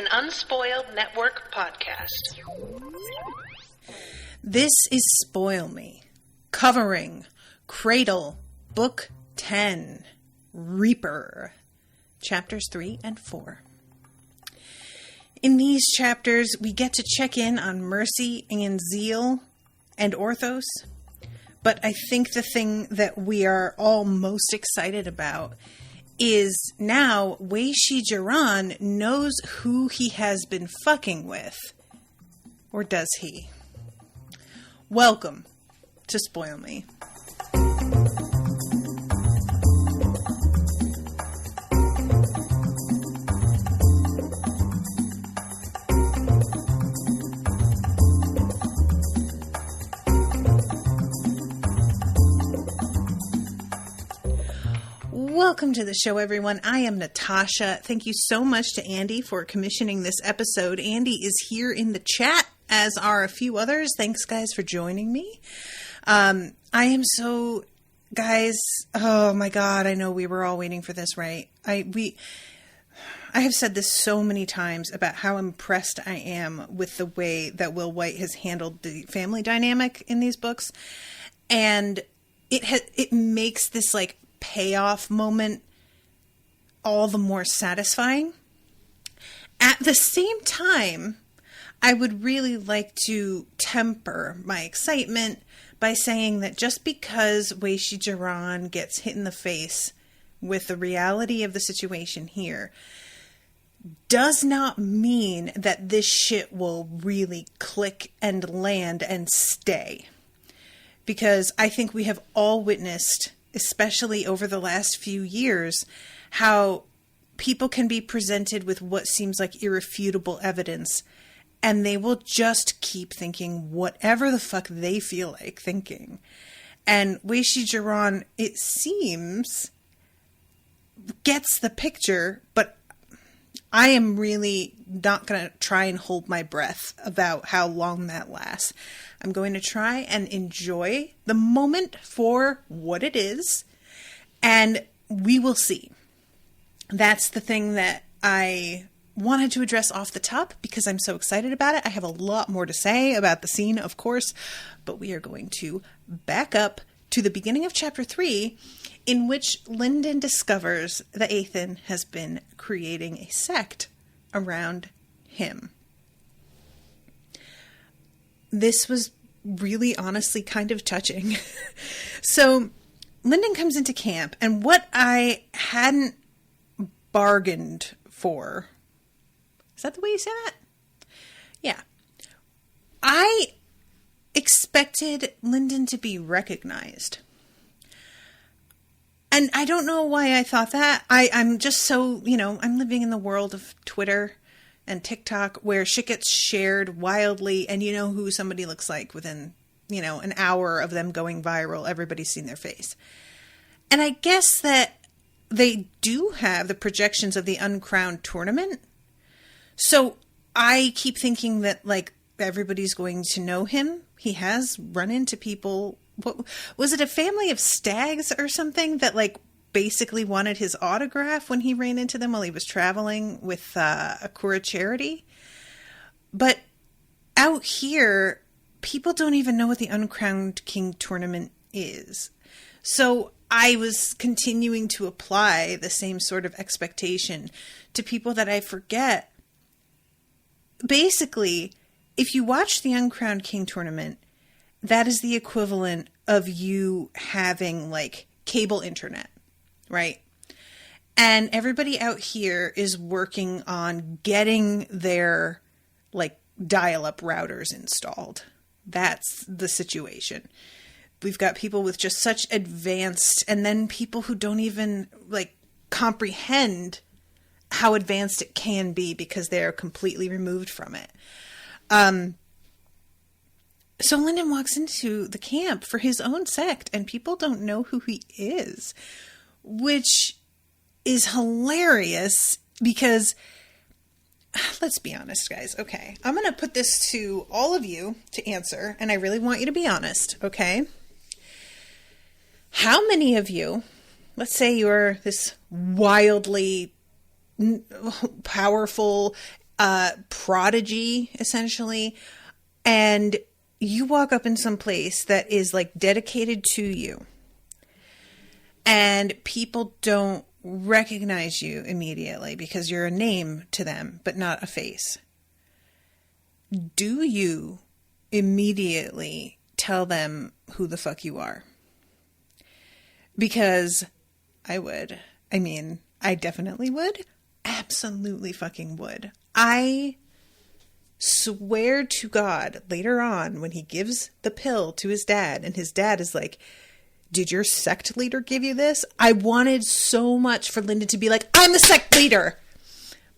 an Unspoiled Network podcast. This is Spoil Me, covering Cradle, Book 10, Reaper, Chapters 3 and 4. In these chapters, we get to check in on Mercy and Ziel and Orthos, but I think the thing that we are all most excited about is now Wei Shi-Jiran knows who he has been fucking with. Or does he? Welcome to Spoil Me. Welcome to the show, everyone. I am Natasha. Thank you so much to Andy for commissioning this episode. Andy is here in the chat, as are a few others. Thanks, guys, for joining me. I am so... Guys, oh my god, I know we were all waiting for this, right? I have said this so many times about how impressed I am with the way that Will White has handled the family dynamic in these books. And it makes this, like, payoff moment all the more satisfying. At the same time, I would really like to temper my excitement by saying that just because Wei Shi-Jiran gets hit in the face with the reality of the situation here does not mean that this shit will really click and land and stay. Because I think we have all witnessed, especially over the last few years, how people can be presented with what seems like irrefutable evidence, and they will just keep thinking whatever the fuck they feel like thinking. And Wei Shi-Jiran, it seems, gets the picture, but I am really not going to try and hold my breath about how long that lasts. I'm going to try and enjoy the moment for what it is, and we will see. That's the thing that I wanted to address off the top because I'm so excited about it. I have a lot more to say about the scene, of course, but we are going to back up to the beginning of chapter 3, in which Lindon discovers that Ethan has been creating a sect around him. This was really honestly kind of touching. So Lindon comes into camp, and what I hadn't bargained for... Is that the way you say that? Yeah. I expected Lindon to be recognized. And I don't know why I thought that. I'm just so, I'm living in the world of Twitter and TikTok where shit gets shared wildly, and you know who somebody looks like within, an hour of them going viral. Everybody's seen their face. And I guess that they do have the projections of the Uncrowned tournament. So I keep thinking that, like, everybody's going to know him. He has run into people. What was it, a family of stags or something that, like, basically wanted his autograph when he ran into them while he was traveling with Akura Charity? But out here, people don't even know what the Uncrowned King tournament is. So I was continuing to apply the same sort of expectation to people that I forget. Basically, if you watch the Uncrowned King tournament, that is the equivalent of you having, like, cable internet, right? And everybody out here is working on getting their, like, dial-up routers installed. That's the situation. We've got people with just such advanced, and then people who don't even, like, comprehend how advanced it can be because they're completely removed from it. So Lindon walks into the camp for his own sect, and people don't know who he is, which is hilarious because, let's be honest, guys. Okay, I'm going to put this to all of you to answer, and I really want you to be honest, okay? How many of you, let's say you're this wildly powerful, prodigy, essentially, and you walk up in some place that is like dedicated to you, and people don't recognize you immediately because you're a name to them, but not a face. Do you immediately tell them who the fuck you are? Because I would. I mean, I definitely would. Absolutely fucking would. I swear to God, later on, when he gives the pill to his dad, and his dad is like, did your sect leader give you this? I wanted so much for Lindon to be like, I'm the sect leader.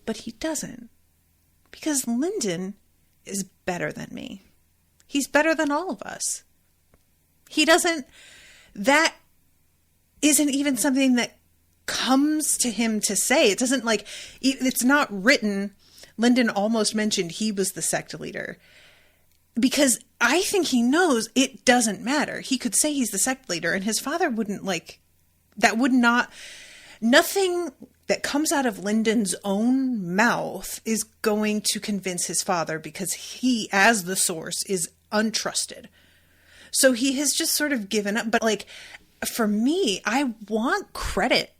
But he doesn't. Because Lindon is better than me. He's better than all of us. He doesn't, that isn't even something that comes to him to say. It doesn't like, it's not written. Lindon almost mentioned he was the sect leader. Because I think he knows it doesn't matter. He could say he's the sect leader and his father wouldn't like, that would not, nothing that comes out of Lindon's own mouth is going to convince his father because he, as the source, is untrusted. So he has just sort of given up. But like, for me, I want credit.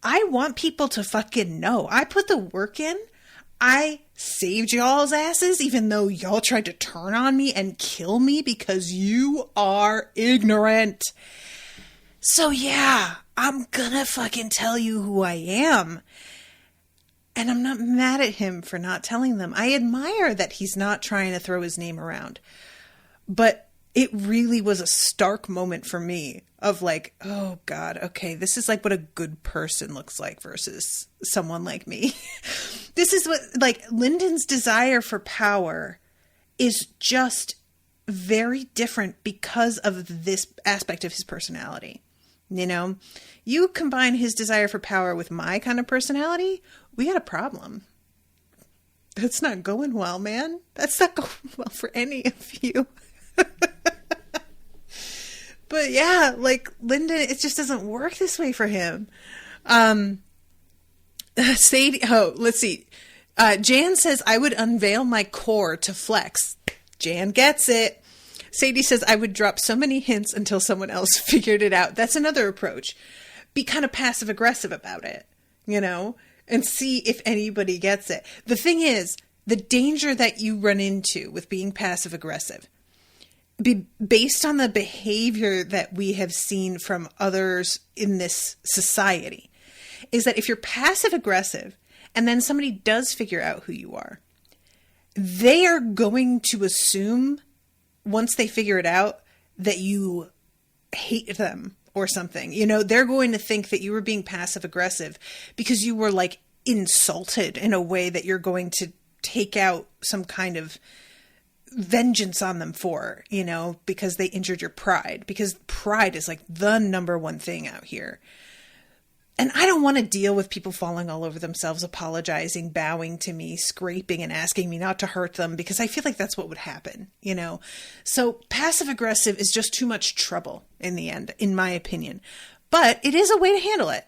I want people to fucking know. I put the work in. I saved y'all's asses, even though y'all tried to turn on me and kill me because you are ignorant. So yeah, I'm gonna fucking tell you who I am. And I'm not mad at him for not telling them. I admire that he's not trying to throw his name around. But it really was a stark moment for me of like, oh God, okay, this is like what a good person looks like versus someone like me. This is what, like, Lindon's desire for power is just very different because of this aspect of his personality. You know, you combine his desire for power with my kind of personality, we got a problem. That's not going well, man. That's not going well for any of you. But yeah, like Lindon, it just doesn't work this way for him. Sadie, let's see. Jan says, I would unveil my core to flex. Jan gets it. Sadie says, I would drop so many hints until someone else figured it out. That's another approach. Be kind of passive aggressive about it, you know, and see if anybody gets it. The thing is, the danger that you run into with being passive aggressive, based on the behavior that we have seen from others in this society, is that if you're passive aggressive and then somebody does figure out who you are, they are going to assume once they figure it out that you hate them or something. You know, they're going to think that you were being passive aggressive because you were like insulted in a way that you're going to take out some kind of vengeance on them for, you know, because they injured your pride, because pride is like the number one thing out here. And I don't want to deal with people falling all over themselves, apologizing, bowing to me, scraping and asking me not to hurt them, because I feel like that's what would happen, you know? So passive aggressive is just too much trouble in the end, in my opinion, but it is a way to handle it.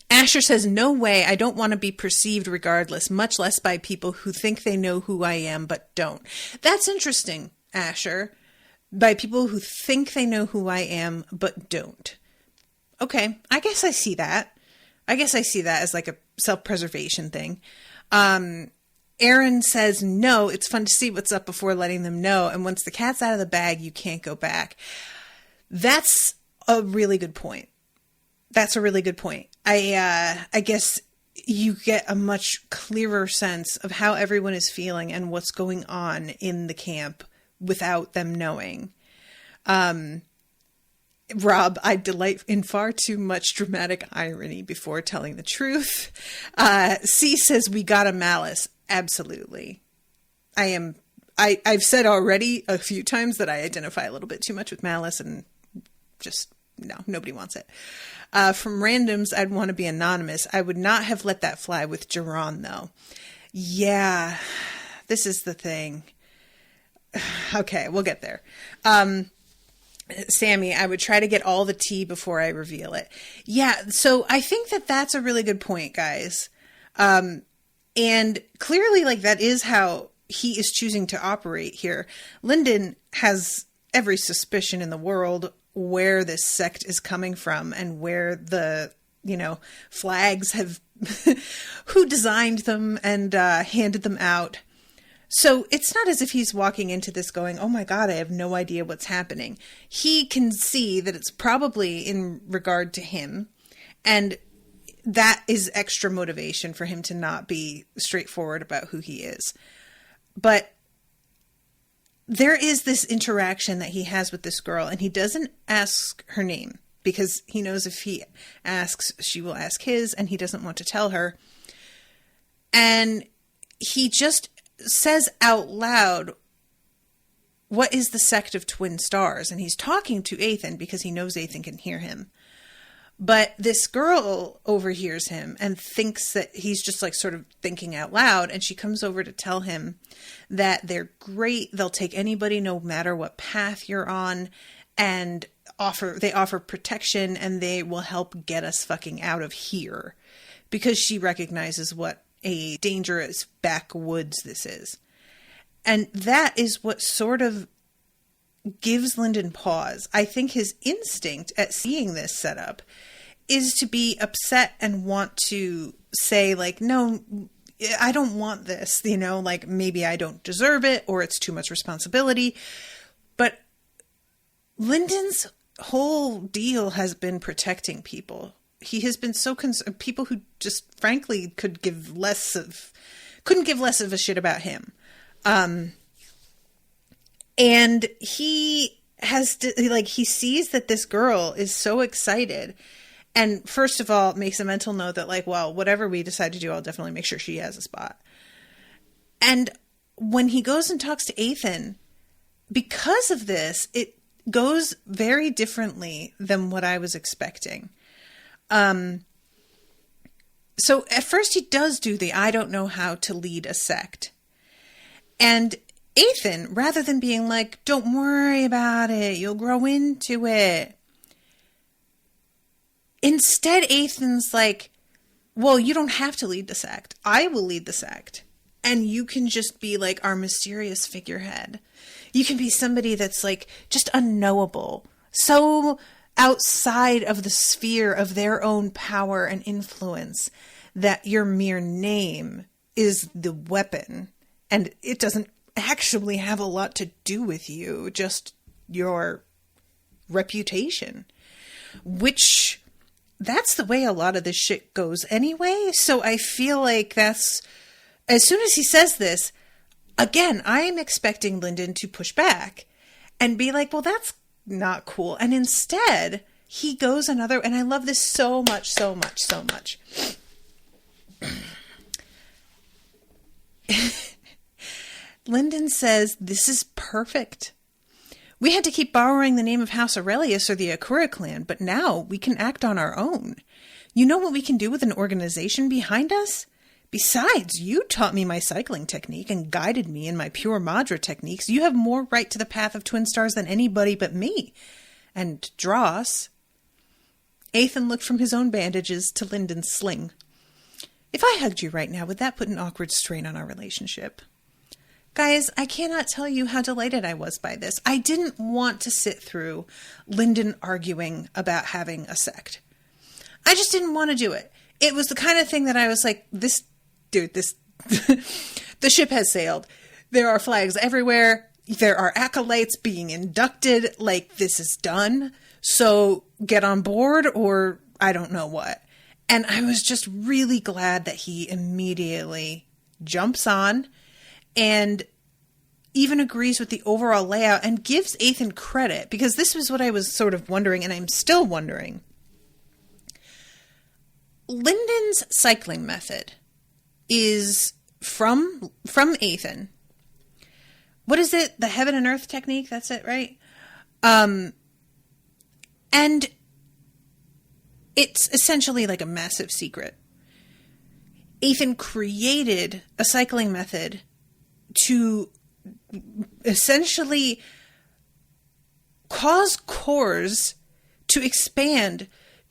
Asher says, no way, I don't want to be perceived regardless, much less by people who think they know who I am, but don't. That's interesting, Asher. By people who think they know who I am, but don't. Okay, I guess I see that. I guess I see that as like a self-preservation thing. Aaron says, no, it's fun to see what's up before letting them know. And once the cat's out of the bag, you can't go back. That's a really good point. That's a really good point. I guess you get a much clearer sense of how everyone is feeling and what's going on in the camp without them knowing. Rob, I delight in far too much dramatic irony before telling the truth. C says, we got a malice. Absolutely. I've said already a few times that I identify a little bit too much with malice, and just, no, nobody wants it. From randoms, I'd want to be anonymous. I would not have let that fly with Jerron, though. Yeah, this is the thing. Okay, we'll get there. Sammy, I would try to get all the tea before I reveal it. Yeah, so I think that that's a really good point, guys. And clearly, like, that is how he is choosing to operate here. Lindon has every suspicion in the world where this sect is coming from and where the, flags have, who designed them and handed them out. So it's not as if he's walking into this going, oh my God, I have no idea what's happening. He can see that it's probably in regard to him. And that is extra motivation for him to not be straightforward about who he is. But there is this interaction that he has with this girl, and he doesn't ask her name because he knows if he asks, she will ask his, and he doesn't want to tell her. And he just says out loud, what is the Sect of Twin Stars? And he's talking to Ethan because he knows Ethan can hear him. But this girl overhears him and thinks that he's just like sort of thinking out loud. And she comes over to tell him that they're great. They'll take anybody no matter what path you're on, and they offer protection, and they will help get us fucking out of here, because she recognizes what a dangerous backwoods this is. And that is what sort of gives Lindon pause. I think his instinct at seeing this setup is to be upset and want to say, like, no, I don't want this, like, maybe I don't deserve it, or it's too much responsibility. But Lindon's whole deal has been protecting people. He has been so concerned, people who just frankly couldn't give less of a shit about him. And he has to, he sees that this girl is so excited, and first of all makes a mental note that, like, well, whatever we decide to do, I'll definitely make sure she has a spot. And when he goes and talks to Ethan, because of this, it goes very differently than what I was expecting. So at first he does do the, I don't know how to lead a sect. And Ethan, rather than being like, don't worry about it, you'll grow into it. Instead, Ethan's like, well, you don't have to lead the sect. I will lead the sect. And you can just be like our mysterious figurehead. You can be somebody that's like just unknowable. So outside of the sphere of their own power and influence that your mere name is the weapon, and it doesn't actually have a lot to do with you, just your reputation, which that's the way a lot of this shit goes anyway. So I feel like that's, as soon as he says this, again, I'm expecting Lindon to push back and be like, well, that's not cool. And instead, he goes another, and I love this so much, so much, so much. Lindon says, this is perfect. We had to keep borrowing the name of House Aurelius or the Akura clan, but now we can act on our own. You know what we can do with an organization behind us? Besides, you taught me my cycling technique and guided me in my pure Madra techniques. You have more right to the path of Twin Stars than anybody but me. And Dross. Ethan looked from his own bandages to Lindon's sling. If I hugged you right now, would that put an awkward strain on our relationship? Guys, I cannot tell you how delighted I was by this. I didn't want to sit through Lindon arguing about having a sect. I just didn't want to do it. It was the kind of thing that I was like, the ship has sailed. There are flags everywhere. There are acolytes being inducted. Like, this is done. So get on board, or I don't know what. And I was just really glad that he immediately jumps on and even agrees with the overall layout and gives Ethan credit, because this was what I was sort of wondering, and I'm still wondering. Lindon's cycling method is from Ethan. What is it? The heaven and earth technique? That's it, right? And it's essentially like a massive secret. Ethan created a cycling method to essentially cause cores to expand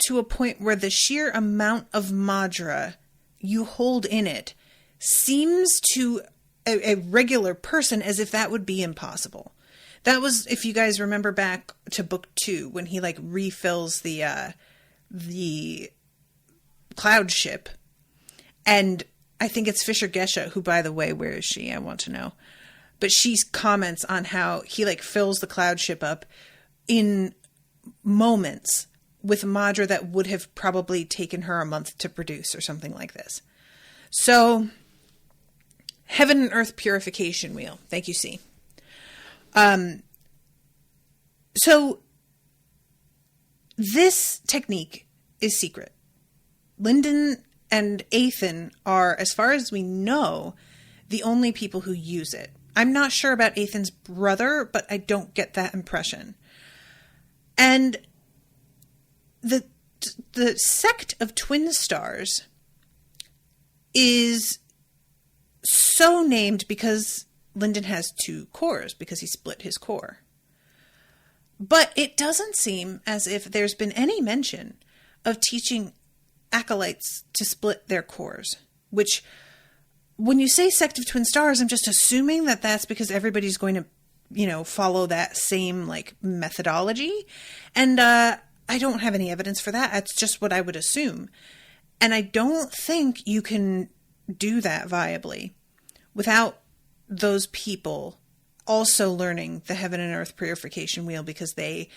to a point where the sheer amount of Madra you hold in it seems to a regular person as if that would be impossible. That was, if you guys remember back to book 2, when he like refills the cloud ship. And I think it's Fisher Gesha, who, by the way, where is she? I want to know. But she comments on how he like fills the cloud ship up in moments with Madra that would have probably taken her a month to produce or something like this. So, heaven and earth purification wheel. Thank you, C. So, this technique is secret. Lindon and Ethan are, as far as we know, the only people who use it. I'm not sure about Ethan's brother, but I don't get that impression. And the Sect of Twin Stars is so named because Lindon has 2 cores, because he split his core. But it doesn't seem as if there's been any mention of teaching acolytes to split their cores, which, when you say Sect of Twin Stars, I'm just assuming that that's because everybody's going to, follow that same like methodology. And I don't have any evidence for that. That's just what I would assume. And I don't think you can do that viably without those people also learning the heaven and earth purification wheel, because they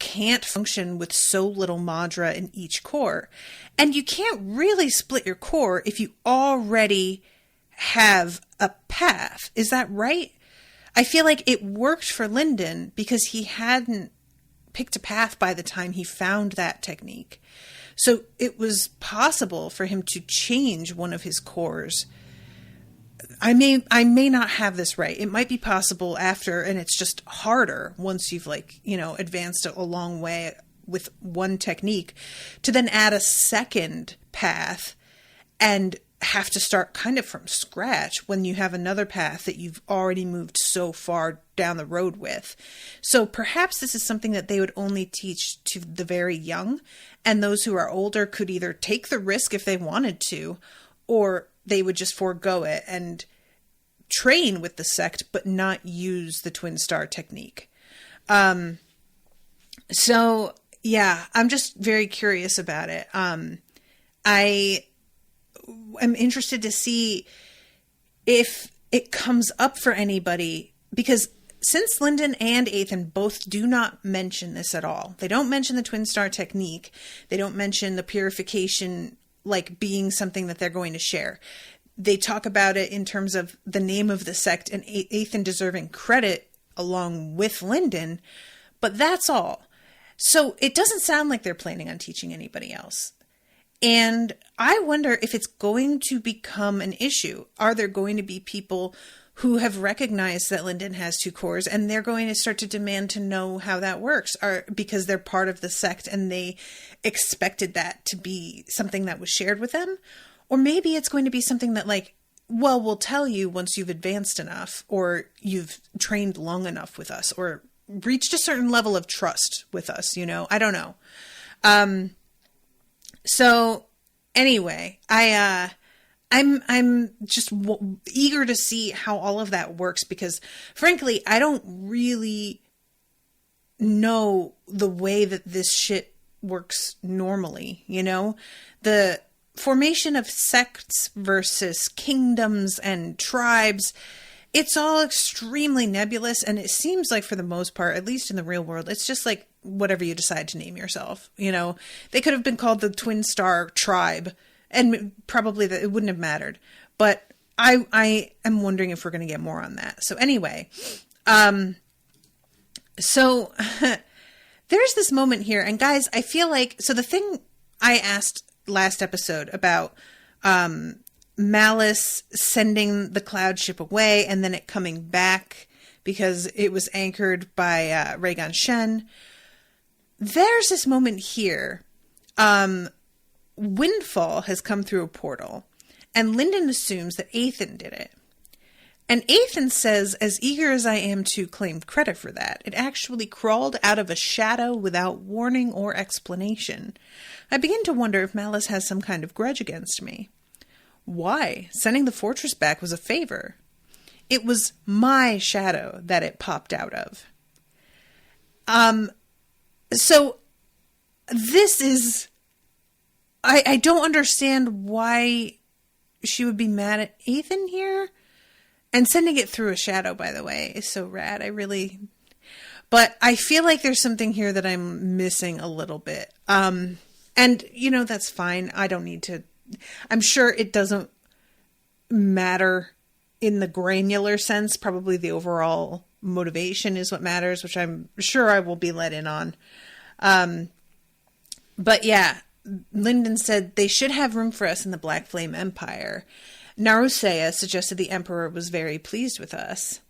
can't function with so little Madra in each core. And you can't really split your core if you already have a path. Is that right? I feel like it worked for Lindon because he hadn't picked a path by the time he found that technique. So it was possible for him to change one of his cores. I may not have this right. It might be possible after, and it's just harder once you've advanced a long way with one technique, to then add a second path and have to start kind of from scratch when you have another path that you've already moved so far down the road with. So perhaps this is something that they would only teach to the very young, and those who are older could either take the risk if they wanted to, or they would just forego it and train with the sect, but not use the twin star technique. So yeah, I'm just very curious about it. I am interested to see if it comes up for anybody, because since Lindon and Ethan both do not mention this at all, they don't mention the twin star technique. They don't mention the purification like being something that they're going to share. They talk about it in terms of the name of the sect and Ethan deserving credit along with Lindon, but that's all. So it doesn't sound like they're planning on teaching anybody else. And I wonder if it's going to become an issue. Are there going to be people who have recognized that Lindon has 2 cores and they're going to start to demand to know how that works, or because they're part of the sect and they expected that to be something that was shared with them? Or maybe it's going to be something that we'll tell you once you've advanced enough, or you've trained long enough with us, or reached a certain level of trust with us, I don't know. So anyway, I'm just eager to see how all of that works, because frankly, I don't really know the way that this shit works normally. The formation of sects versus kingdoms and tribes, it's all extremely nebulous. And it seems like, for the most part, at least in the real world, it's just like whatever you decide to name yourself. They could have been called the Twin Star Tribe, and probably that it wouldn't have mattered. But I am wondering if we're going to get more on that. So anyway, so there's this moment here, and guys, I feel like, so the thing I asked last episode about Malice sending the cloud ship away and then it coming back because it was anchored by Raygon Shen. There's this moment here. Windfall has come through a portal, and Lindon assumes that Ethan did it. And Ethan says, as eager as I am to claim credit for that, it actually crawled out of a shadow without warning or explanation. I begin to wonder if Malice has some kind of grudge against me. Why? Sending the fortress back was a favor. It was my shadow that it popped out of. So this is, I don't understand why she would be mad at Ethan here. And sending it through a shadow, by the way, is so rad. But I feel like there's something here that I'm missing a little bit. And, that's fine. I don't need to, I'm sure it doesn't matter in the granular sense. Probably the overall motivation is what matters, which I'm sure I will be let in on. But yeah, Lindon said they should have room for us in the Black Flame Empire. Narusea suggested the Emperor was very pleased with us.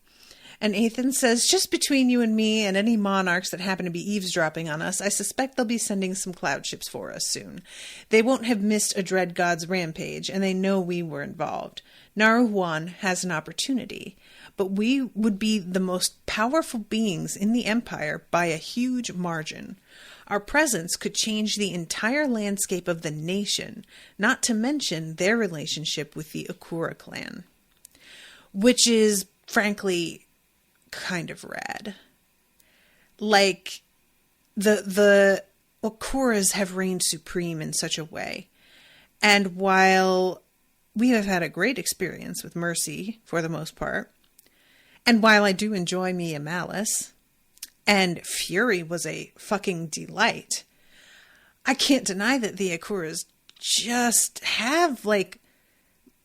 And Ethan says, just between you and me and any monarchs that happen to be eavesdropping on us, I suspect they'll be sending some cloud ships for us soon. They won't have missed a Dread God's rampage, and they know we were involved. Naruhuan has an opportunity, but we would be the most powerful beings in the Empire by a huge margin. Our presence could change the entire landscape of the nation, not to mention their relationship with the Akura clan. Which is, frankly, kind of rad. Like, the Akuras have reigned supreme in such a way. And while we have had a great experience with Mercy, for the most part, and while I do enjoy me a Malice, and Fury was a fucking delight, I can't deny that the Akuras just have,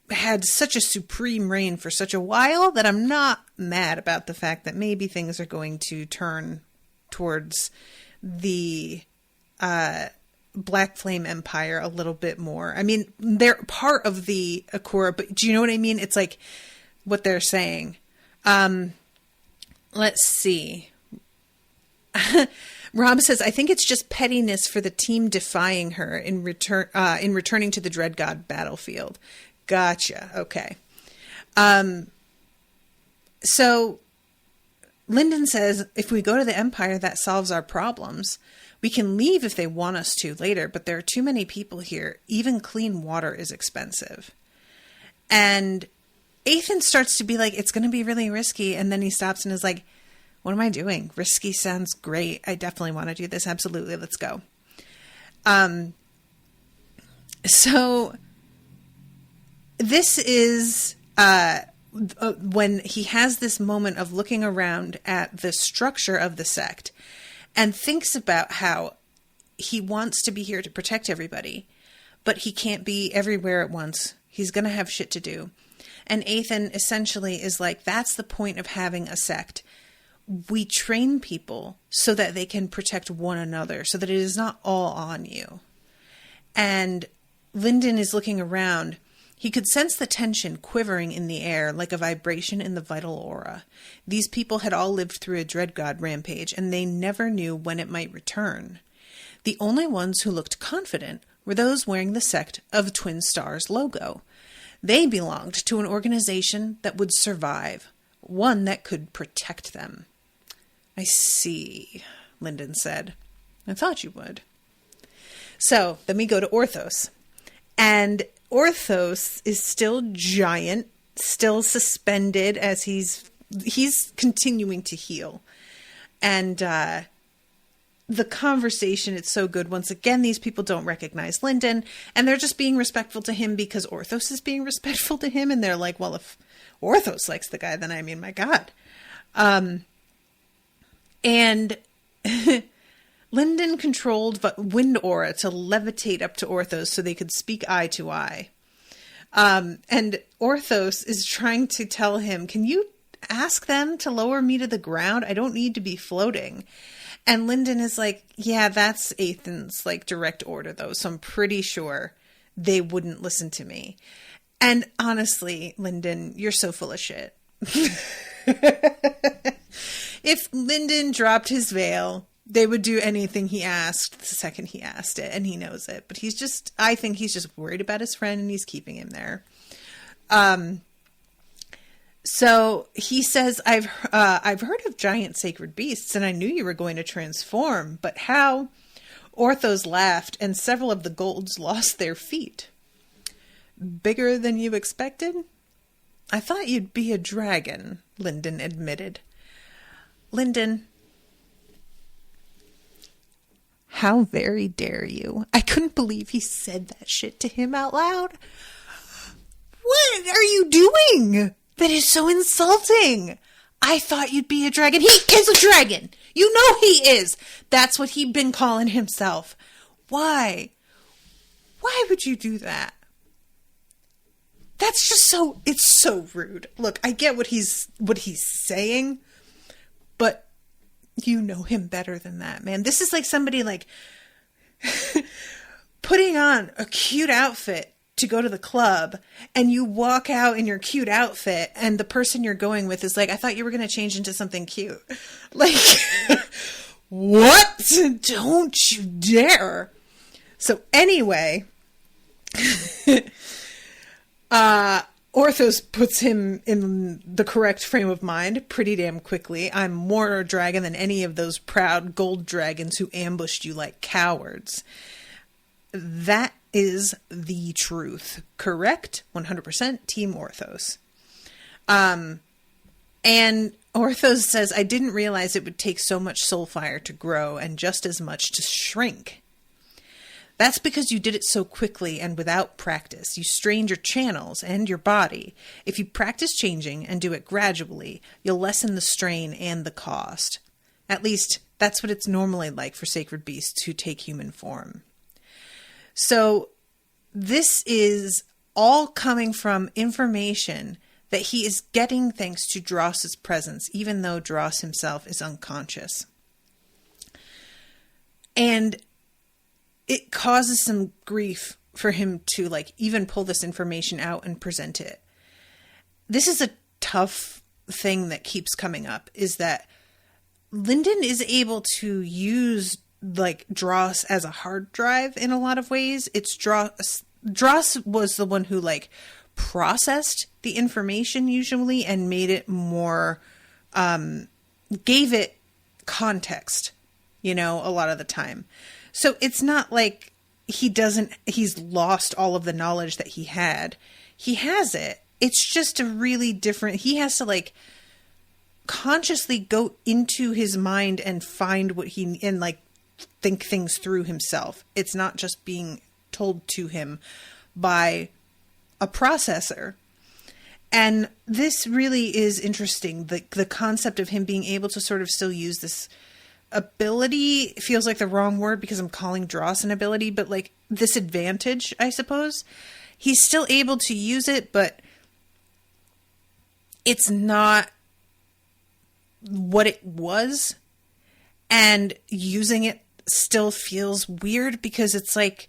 had such a supreme reign for such a while that I'm not mad about the fact that maybe things are going to turn towards the Black Flame Empire a little bit more. I mean, they're part of the Akura, but do you know what I mean? It's like what they're saying. Let's see. Rob says, I think it's just pettiness for the team defying her in returning to the Dread God battlefield. Gotcha. Okay. So Lindon says, if we go to the Empire, that solves our problems. We can leave if they want us to later, but there are too many people here. Even clean water is expensive. And Ethan starts to be like, it's going to be really risky. And then he stops and is like, what am I doing? Risky sounds great. I definitely want to do this. Absolutely. Let's go. So this is when he has this moment of looking around at the structure of the sect and thinks about how he wants to be here to protect everybody, but he can't be everywhere at once. He's going to have shit to do. And Ethan essentially is like, that's the point of having a sect. We train people so that they can protect one another, so that it is not all on you. And Lindon is looking around. He could sense the tension quivering in the air like a vibration in the vital aura. These people had all lived through a Dread God rampage, and they never knew when it might return. The only ones who looked confident were those wearing the Sect of Twin Stars logo. They belonged to an organization that would survive, one that could protect them. I see, Lindon said. I thought you would. So then we go to Orthos. And Orthos is still giant, still suspended as he's continuing to heal. And the conversation, it's so good. Once again, these people don't recognize Lindon, and they're just being respectful to him because Orthos is being respectful to him. And they're like, well, if Orthos likes the guy, then I mean, my God. And Lindon controlled wind aura to levitate up to Orthos so they could speak eye to eye. And Orthos is trying to tell him, can you ask them to lower me to the ground? I don't need to be floating. And Lindon is like, yeah, that's Ethan's direct order though. So I'm pretty sure they wouldn't listen to me. And honestly, Lindon, you're so full of shit. If Lindon dropped his veil, they would do anything he asked the second he asked it, and he knows it. But I think he's just worried about his friend, and he's keeping him there. So he says, I've heard of giant sacred beasts, and I knew you were going to transform, but how? Orthos laughed, and several of the golds lost their feet. bigger than you expected? I thought you'd be a dragon, Lindon admitted. Lindon, how very dare you? I couldn't believe he said that shit to him out loud. What are you doing? That is so insulting. I thought you'd be a dragon. He is a dragon. You know he is. That's what he'd been calling himself. Why? Why would you do that? That's just it's so rude. Look, I get what he's saying, but you know him better than that, man. This is like somebody like putting on a cute outfit to go to the club, and you walk out in your cute outfit and the person you're going with is like, I thought you were going to change into something cute. Like, what? Don't you dare. So anyway, Orthos puts him in the correct frame of mind pretty damn quickly. I'm more a dragon than any of those proud gold dragons who ambushed you like cowards. That is the truth. Correct? 100% Team Orthos. And Orthos says, I didn't realize it would take so much soul fire to grow and just as much to shrink. That's because you did it so quickly and without practice. You strained your channels and your body. If you practice changing and do it gradually, you'll lessen the strain and the cost. At least, that's what it's normally like for sacred beasts who take human form. So, this is all coming from information that he is getting thanks to Dross's presence, even though Dross himself is unconscious. And it causes some grief for him to like even pull this information out and present it. This is a tough thing that keeps coming up, is that Lindon is able to use like Dross as a hard drive in a lot of ways. It's Dross was the one who like processed the information usually and made it more, gave it context, you know, a lot of the time. So it's not like he's lost all of the knowledge that he had. He has it. It's just a really different, he has to like consciously go into his mind and find what and like think things through himself. It's not just being told to him by a processor. And this really is interesting. The concept of him being able to sort of still use this ability feels like the wrong word because I'm calling Dross an ability, but like this advantage, I suppose. He's still able to use it, but it's not what it was. And using it still feels weird because it's like,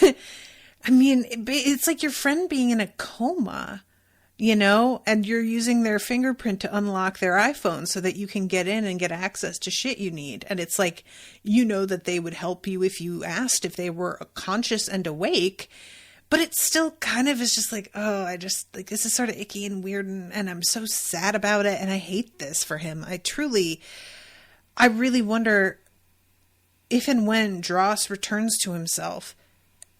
I mean, it's like your friend being in a coma, you know, and you're using their fingerprint to unlock their iPhone so that you can get in and get access to shit you need. And it's like, you know that they would help you if you asked if they were conscious and awake, but it still kind of is just like, oh, I just like, this is sort of icky and weird. And I'm so sad about it. And I hate this for him. I really wonder if and when Dross returns to himself,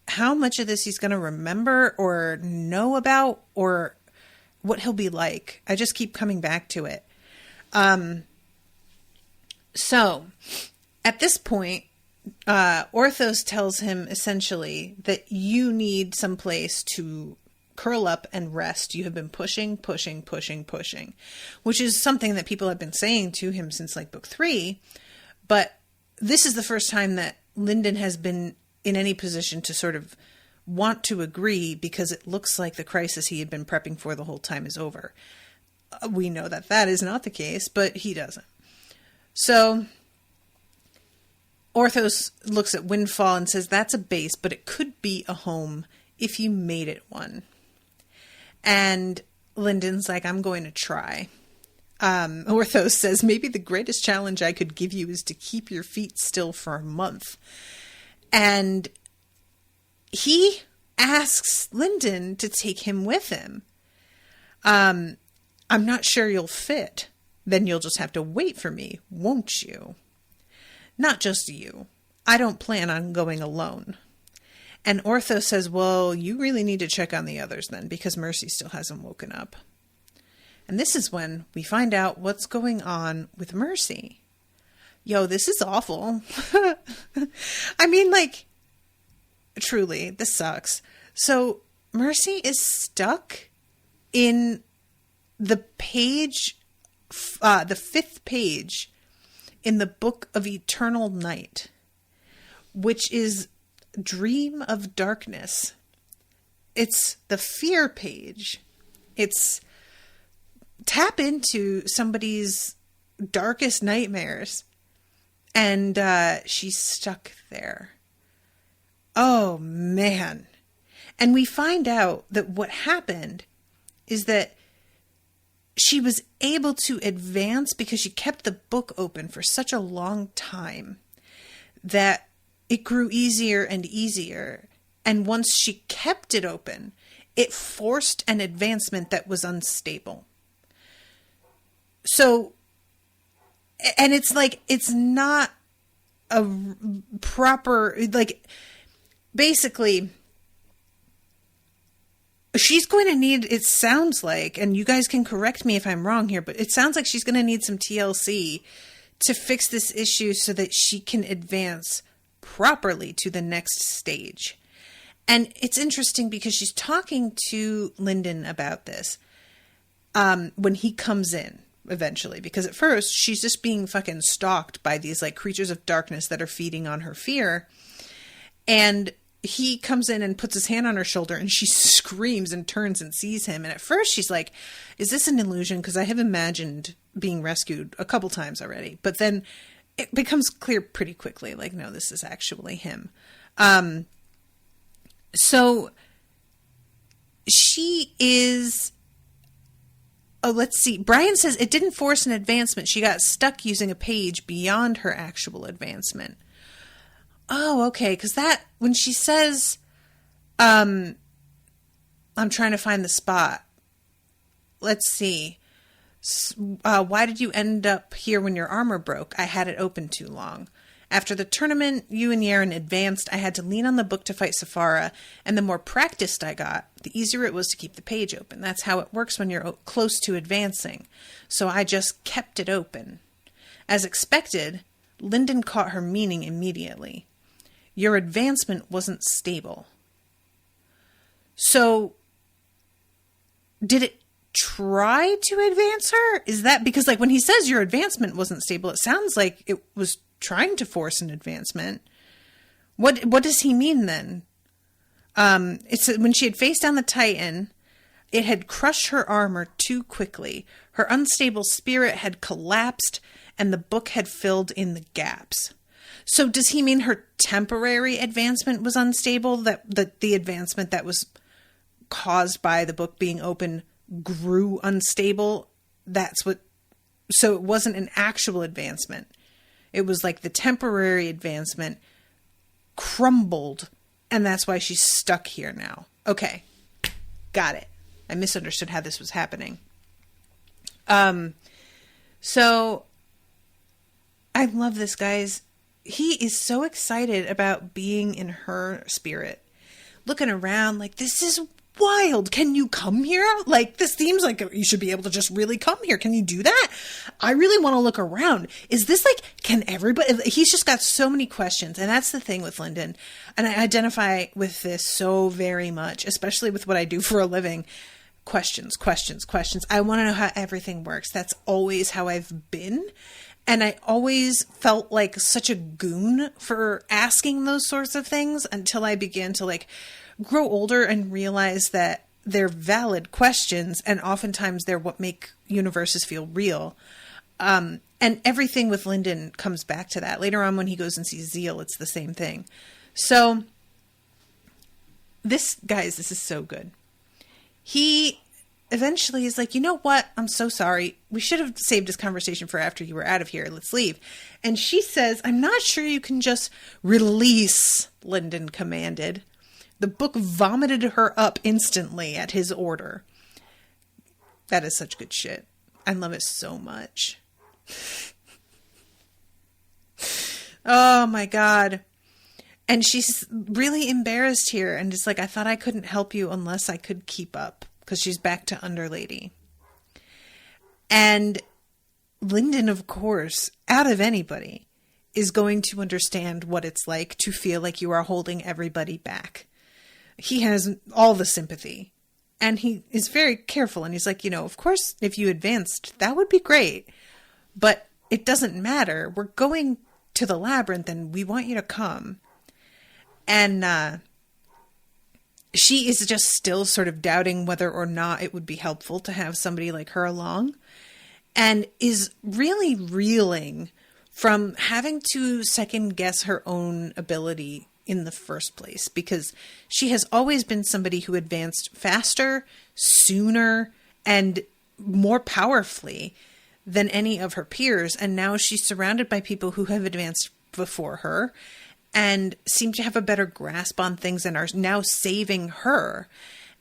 how much of this he's going to remember or know about or what he'll be like. I just keep coming back to it. So at this point, Orthos tells him essentially that you need some place to curl up and rest. You have been pushing, which is something that people have been saying to him since like book 3. But this is the first time that Lindon has been in any position to sort of want to agree, because it looks like the crisis he had been prepping for the whole time is over. We know that that is not the case, but he doesn't. So Orthos looks at Windfall and says, that's a base, but it could be a home if you made it one. And Lindon's like, I'm going to try. Orthos says, maybe the greatest challenge I could give you is to keep your feet still for a month. And he asks Lindon to take him with him. I'm not sure you'll fit. Then you'll just have to wait for me, won't you? Not just you. I don't plan on going alone. And Orthos says, well, you really need to check on the others then, because Mercy still hasn't woken up. And this is when we find out what's going on with Mercy. Yo, this is awful. I mean, like, truly, this sucks. So Mercy is stuck in the page, the 5th page in the Book of Eternal Night, which is Dream of Darkness. It's the fear page. It's tap into somebody's darkest nightmares. And she's stuck there. Oh, man. And we find out that what happened is that she was able to advance because she kept the book open for such a long time that it grew easier and easier. And once she kept it open, it forced an advancement that was unstable. So, and it's like, it's not a proper, like, basically, she's going to need, it sounds like, and you guys can correct me if I'm wrong here, but it sounds like she's going to need some TLC to fix this issue so that she can advance properly to the next stage. And it's interesting because she's talking to Lindon about this when he comes in eventually, because at first she's just being fucking stalked by these like creatures of darkness that are feeding on her fear. And he comes in and puts his hand on her shoulder and she screams and turns and sees him. And at first she's like, is this an illusion? Because I have imagined being rescued a couple times already. But then it becomes clear pretty quickly, like, no, this is actually him. So she is, oh, let's see. Brian says it didn't force an advancement. She got stuck using a page beyond her actual advancement. Oh, okay. Because that, when she says, I'm trying to find the spot. Let's see. Why did you end up here when your armor broke? I had it open too long. After the tournament, you and Yaren advanced. I had to lean on the book to fight Safara, and the more practiced I got, the easier it was to keep the page open. That's how it works when you're close to advancing. So I just kept it open. As expected, Lindon caught her meaning immediately. Your advancement wasn't stable. So, did it try to advance her? Is that because, like, when he says your advancement wasn't stable, it sounds like it was trying to force an advancement. What does he mean then? It's when she had faced down the Titan, it had crushed her armor too quickly. Her unstable spirit had collapsed, and the book had filled in the gaps. So does he mean her temporary advancement was unstable? That the advancement that was caused by the book being open grew unstable? That's what... So it wasn't an actual advancement. It was like the temporary advancement crumbled, and that's why she's stuck here now. Okay. Got it. I misunderstood how this was happening. So I love this, guys. He is so excited about being in her spirit. Looking around like, this is wild. Can you come here? Like, this seems like you should be able to just really come here. Can you do that? I really want to look around. Is this like, can everybody? He's just got so many questions. And that's the thing with Lindon. And I identify with this so very much, especially with what I do for a living. Questions. I want to know how everything works. That's always how I've been. And I always felt like such a goon for asking those sorts of things until I began to like grow older and realize that they're valid questions. And oftentimes they're what make universes feel real. And everything with Lindon comes back to that. Later on when he goes and sees Ziel, it's the same thing. So this, guys, this is so good. He eventually is like, you know what? I'm so sorry. We should have saved this conversation for after you were out of here. Let's leave. And she says, I'm not sure you can just release, Lindon commanded. The book vomited her up instantly at his order. That is such good shit. I love it so much. Oh my God. And she's really embarrassed here and just like, I thought I couldn't help you unless I could keep up, because she's back to underlady. And Lindon, of course, out of anybody, is going to understand what it's like to feel like you are holding everybody back. He has all the sympathy, and he is very careful. And he's like, of course, if you advanced, that would be great, but it doesn't matter. We're going to the labyrinth and we want you to come. And she is just still sort of doubting whether or not it would be helpful to have somebody like her along, and is really reeling from having to second guess her own ability in the first place, because she has always been somebody who advanced faster, sooner, and more powerfully than any of her peers. And now she's surrounded by people who have advanced before her and seem to have a better grasp on things and are now saving her.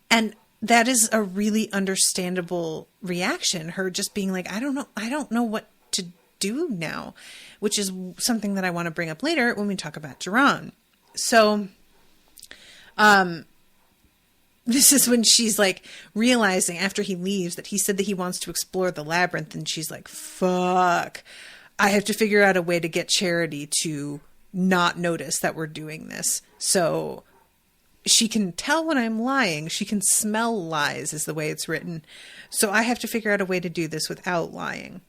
And that is a really understandable reaction. Her just being like, I don't know what to do now, which is something that I want to bring up later when we talk about Duran. So, this is when she's like realizing after he leaves that he said that he wants to explore the labyrinth. And she's like, fuck, I have to figure out a way to get Charity to not notice that we're doing this. So she can tell when I'm lying. She can smell lies is the way it's written. So I have to figure out a way to do this without lying.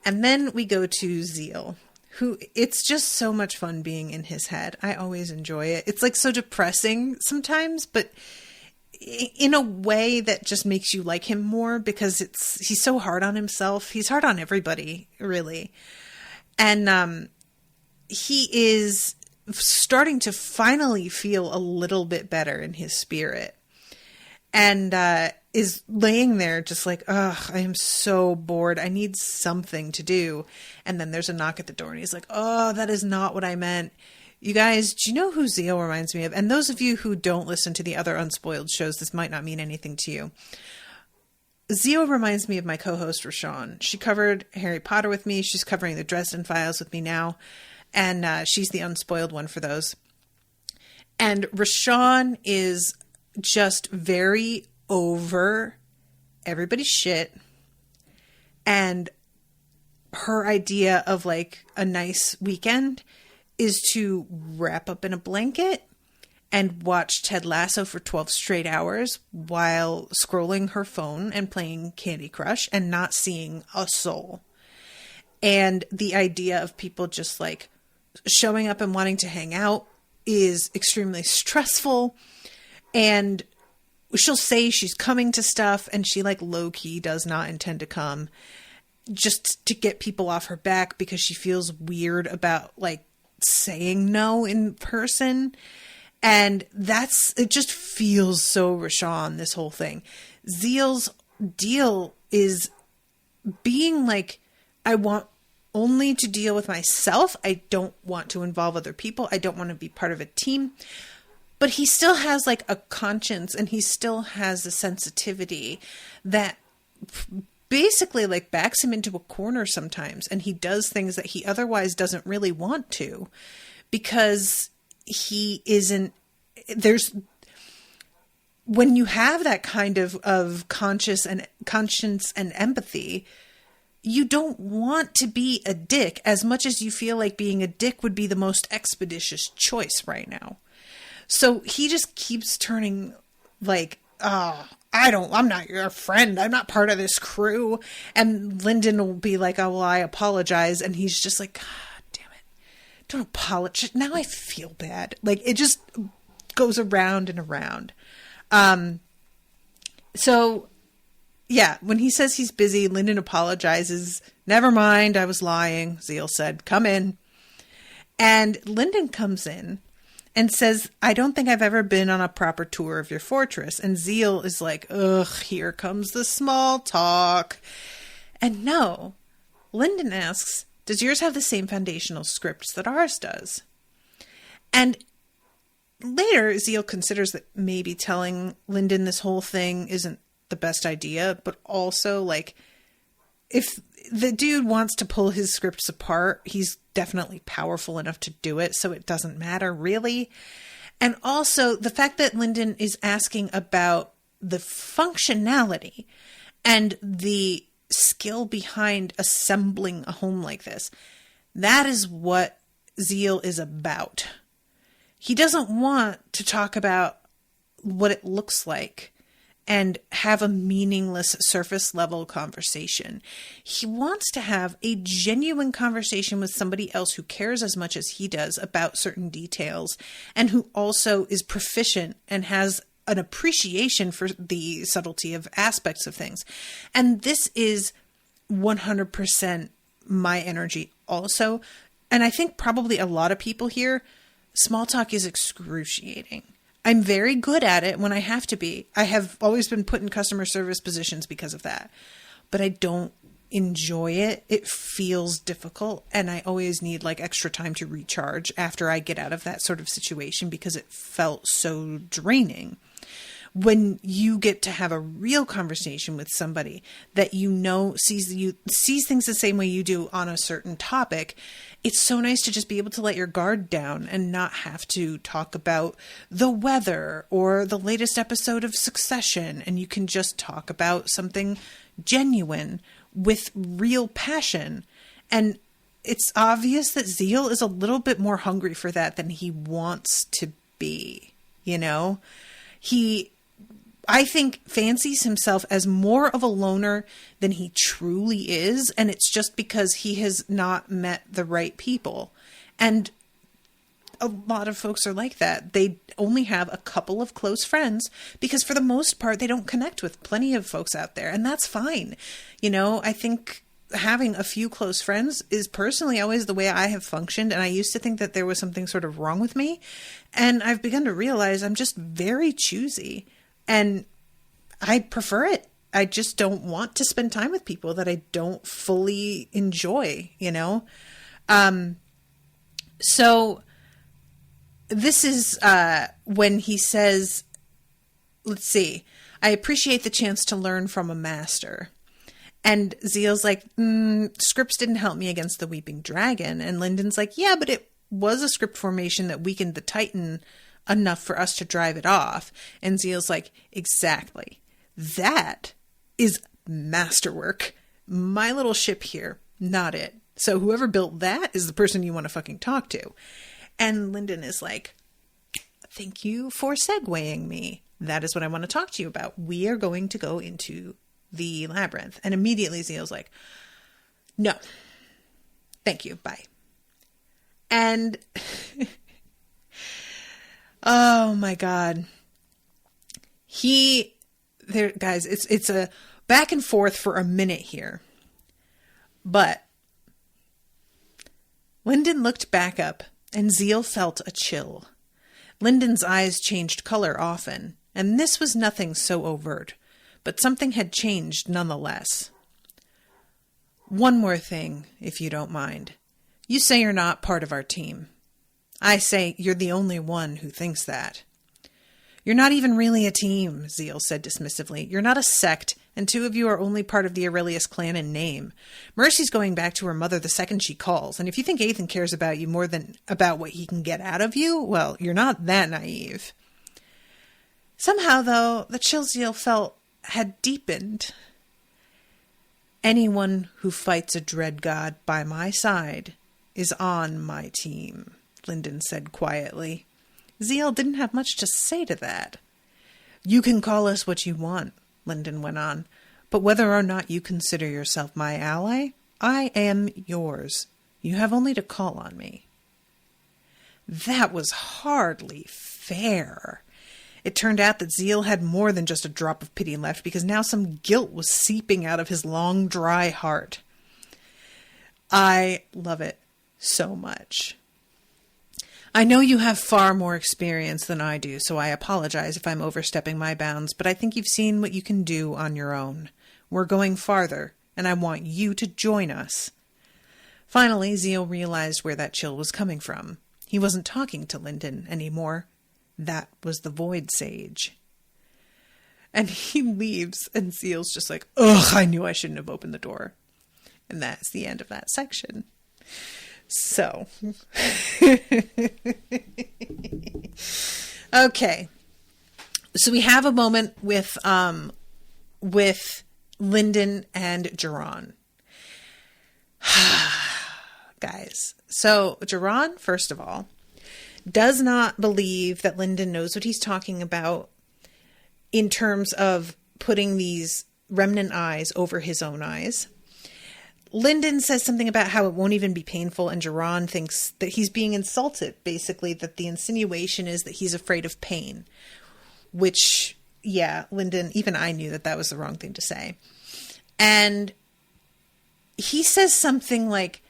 And then we go to Ziel, who it's just so much fun being in his head. I always enjoy it. It's like so depressing sometimes, but in a way that just makes you like him more, because he's so hard on himself. He's hard on everybody, really. And he is starting to finally feel a little bit better in his spirit, and is laying there just like, ugh, I am so bored. I need something to do. And then there's a knock at the door and he's like, oh, that is not what I meant. You guys, do you know who Ziel reminds me of? And those of you who don't listen to the other Unspoiled shows, this might not mean anything to you. Ziel reminds me of my co-host, Rashawn. She covered Harry Potter with me. She's covering the Dresden Files with me now. And she's the Unspoiled one for those. And Rashawn is just very over everybody's shit. And her idea of like a nice weekend is to wrap up in a blanket and watch Ted Lasso for 12 straight hours while scrolling her phone and playing Candy Crush and not seeing a soul. And the idea of people just like showing up and wanting to hang out is extremely stressful. And she'll say she's coming to stuff and she like low-key does not intend to come, just to get people off her back because she feels weird about like saying no in person. And it just feels so Rashawn, this whole thing. Ziel's deal is being like, I want only to deal with myself. I don't want to involve other people. I don't want to be part of a team. But he still has like a conscience, and he still has a sensitivity that basically like backs him into a corner sometimes. And he does things that he otherwise doesn't really want to, because he isn't, when you have that kind of conscience and empathy, you don't want to be a dick as much as you feel like being a dick would be the most expeditious choice right now. So he just keeps turning like, oh, I'm not your friend. I'm not part of this crew. And Lindon will be like, oh, well, I apologize. And he's just like, God damn it. Don't apologize. Now I feel bad. Like it just goes around and around. So yeah, when he says he's busy, Lindon apologizes. Never mind. I was lying. Ziel said, come in. And Lindon comes in and says, I don't think I've ever been on a proper tour of your fortress. And Ziel is like, ugh, here comes the small talk. And no, Lindon asks, does yours have the same foundational scripts that ours does? And later, Ziel considers that maybe telling Lindon this whole thing isn't the best idea, but also like if the dude wants to pull his scripts apart, he's definitely powerful enough to do it, so it doesn't matter really. And also the fact that Lindon is asking about the functionality and the skill behind assembling a home like this, that is what Ziel is about. He doesn't want to talk about what it looks like and have a meaningless surface level conversation. He wants to have a genuine conversation with somebody else who cares as much as he does about certain details and who also is proficient and has an appreciation for the subtlety of aspects of things. And this is 100% my energy also. And I think probably a lot of people here, small talk is excruciating. I'm very good at it when I have to be. I have always been put in customer service positions because of that. But I don't enjoy it. It feels difficult. And I always need like extra time to recharge after I get out of that sort of situation because it felt so draining. When you get to have a real conversation with somebody that you know sees things the same way you do on a certain topic, it's so nice to just be able to let your guard down and not have to talk about the weather or the latest episode of Succession. And you can just talk about something genuine with real passion. And it's obvious that Ziel is a little bit more hungry for that than he wants to be, you know? I think fancies himself as more of a loner than he truly is. And it's just because he has not met the right people. And a lot of folks are like that. They only have a couple of close friends because for the most part, they don't connect with plenty of folks out there. And that's fine. You know, I think having a few close friends is personally always the way I have functioned. And I used to think that there was something sort of wrong with me. And I've begun to realize I'm just very choosy. And I prefer it. I just don't want to spend time with people that I don't fully enjoy, you know? So this is when he says, let's see, I appreciate the chance to learn from a master. And Ziel's like, scripts didn't help me against the Weeping Dragon. And Lindon's like, yeah, but it was a script formation that weakened the Titan enough for us to drive it off. And Ziel's like, exactly. That is masterwork. My little ship here, not it. So whoever built that is the person you want to fucking talk to. And Lindon is like, thank you for segueing me. That is what I want to talk to you about. We are going to go into the labyrinth. And immediately Ziel's like, no, thank you. Bye. And oh my God. Guys, it's a back and forth for a minute here. But Lindon looked back up and Ziel felt a chill. Lindon's eyes changed color often, and this was nothing so overt, but something had changed nonetheless. One more thing, if you don't mind. You say you're not part of our team. I say you're the only one who thinks that. You're not even really a team, Ziel said dismissively. You're not a sect, and two of you are only part of the Aurelius clan in name. Mercy's going back to her mother the second she calls, and if you think Ethan cares about you more than about what he can get out of you, well, you're not that naive. Somehow, though, the chill Ziel felt had deepened. Anyone who fights a dread god by my side is on my team, Lindon said quietly. Ziel didn't have much to say to that. You can call us what you want, Lindon went on, but whether or not you consider yourself my ally, I am yours. You have only to call on me. That was hardly fair. It turned out that Ziel had more than just a drop of pity left, because now some guilt was seeping out of his long, dry heart. I love it so much. I know you have far more experience than I do, so I apologize if I'm overstepping my bounds, but I think you've seen what you can do on your own. We're going farther, and I want you to join us. Finally, Ziel realized where that chill was coming from. He wasn't talking to Lindon anymore. That was the Void Sage. And he leaves, and Ziel's just like, ugh, I knew I shouldn't have opened the door. And that's the end of that section. So, okay. So we have a moment with Lindon and Geron. Guys. So Geron, first of all, does not believe that Lindon knows what he's talking about in terms of putting these remnant eyes over his own eyes. Lindon says something about how it won't even be painful, and Geron thinks that he's being insulted, basically, that the insinuation is that he's afraid of pain. Which, yeah, Lindon, even I knew that that was the wrong thing to say. And he says something like,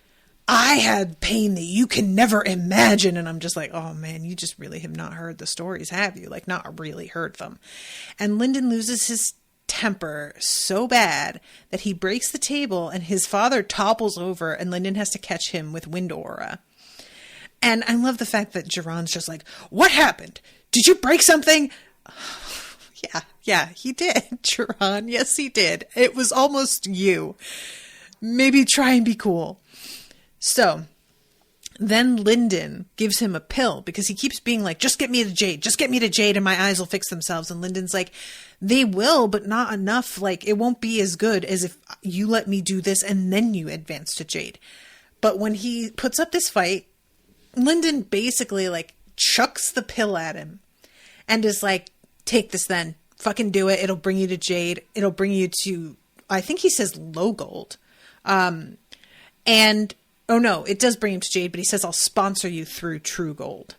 I had pain that you can never imagine. And I'm just like, oh man, you just really have not heard the stories, have you? Like, not really heard them. And Lindon loses his temper so bad that he breaks the table and his father topples over and Lindon has to catch him with wind aura. And I love the fact that Geron's just like, what happened? Did you break something? Yeah, he did, Geron. Yes, he did. It was almost you. Maybe try and be cool. So then Lindon gives him a pill because he keeps being like, just get me to Jade. Just get me to Jade and my eyes will fix themselves. And Lindon's like, they will, but not enough. Like, it won't be as good as if you let me do this and then you advance to Jade. But when he puts up this fight, Lindon basically like chucks the pill at him and is like, take this then. Fucking do it. It'll bring you to Jade. It'll bring you to, I think he says low gold. And oh no, it does bring him to Jade, but he says, I'll sponsor you through true gold.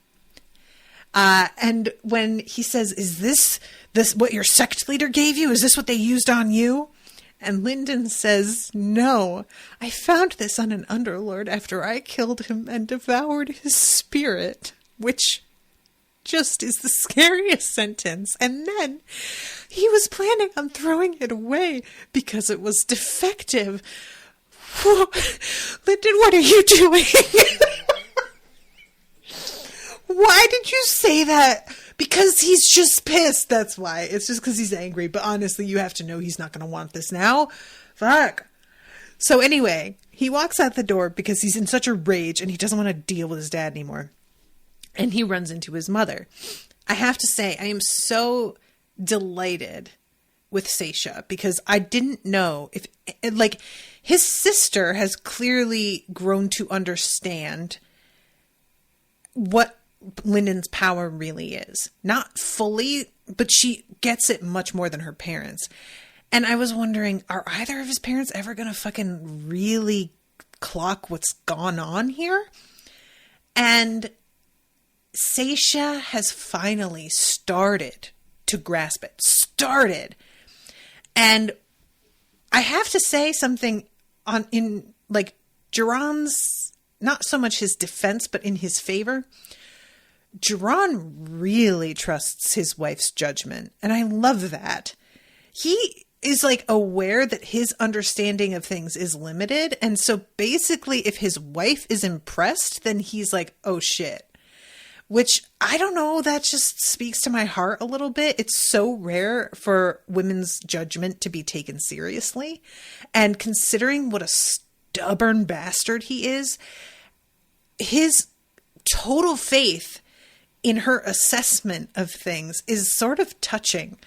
And when he says, is this what your sect leader gave you? Is this what they used on you? And Lindon says, no, I found this on an underlord after I killed him and devoured his spirit, which just is the scariest sentence. And then he was planning on throwing it away because it was defective. Lindon, what are you doing? Why did you say that? Because he's just pissed. That's why. It's just because he's angry. But honestly, you have to know he's not going to want this now. Fuck. So anyway, he walks out the door because he's in such a rage and he doesn't want to deal with his dad anymore. And he runs into his mother. I have to say, I am so delighted with Seisha because I didn't know if, like, his sister has clearly grown to understand what Lindon's power really is. Not fully, but she gets it much more than her parents. And I was wondering, are either of his parents ever going to fucking really clock what's gone on here? And Seisha has finally started to grasp it. Started. And I have to say something in like Geron's, not so much his defense, but in his favor. Geron really trusts his wife's judgment. And I love that. He is like aware that his understanding of things is limited. And so basically if his wife is impressed, then he's like, oh shit. Which, I don't know, that just speaks to my heart a little bit. It's so rare for women's judgment to be taken seriously. And considering what a stubborn bastard he is, his total faith in her assessment of things is sort of touching.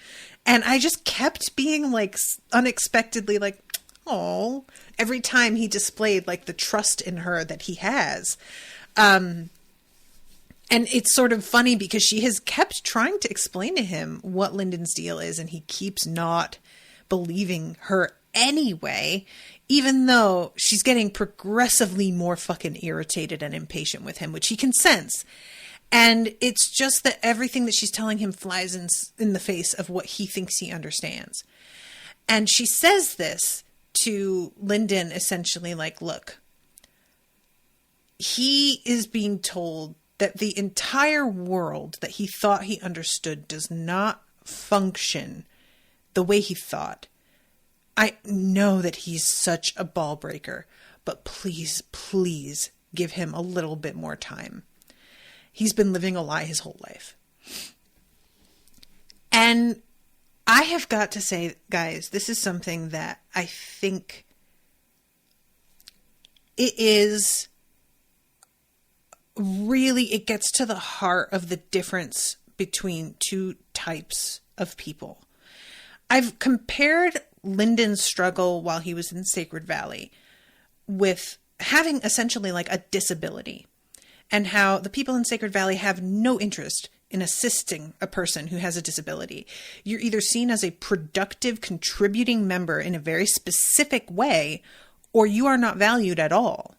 And I just kept being like unexpectedly like, oh, every time he displayed like the trust in her that he has. And it's sort of funny because she has kept trying to explain to him what Lindon's deal is, and he keeps not believing her anyway, even though she's getting progressively more fucking irritated and impatient with him, which he can sense. And it's just that everything that she's telling him flies in the face of what he thinks he understands. And she says this to Lindon essentially like, look, he is being told that the entire world that he thought he understood does not function the way he thought. I know that he's such a ball breaker, but please, please give him a little bit more time. He's been living a lie his whole life. And I have got to say, guys, this is something that I think it is really, it gets to the heart of the difference between two types of people. I've compared Lindon's struggle while he was in Sacred Valley with having essentially like a disability, and how the people in Sacred Valley have no interest in assisting a person who has a disability. You're either seen as a productive, contributing member in a very specific way, or you are not valued at all.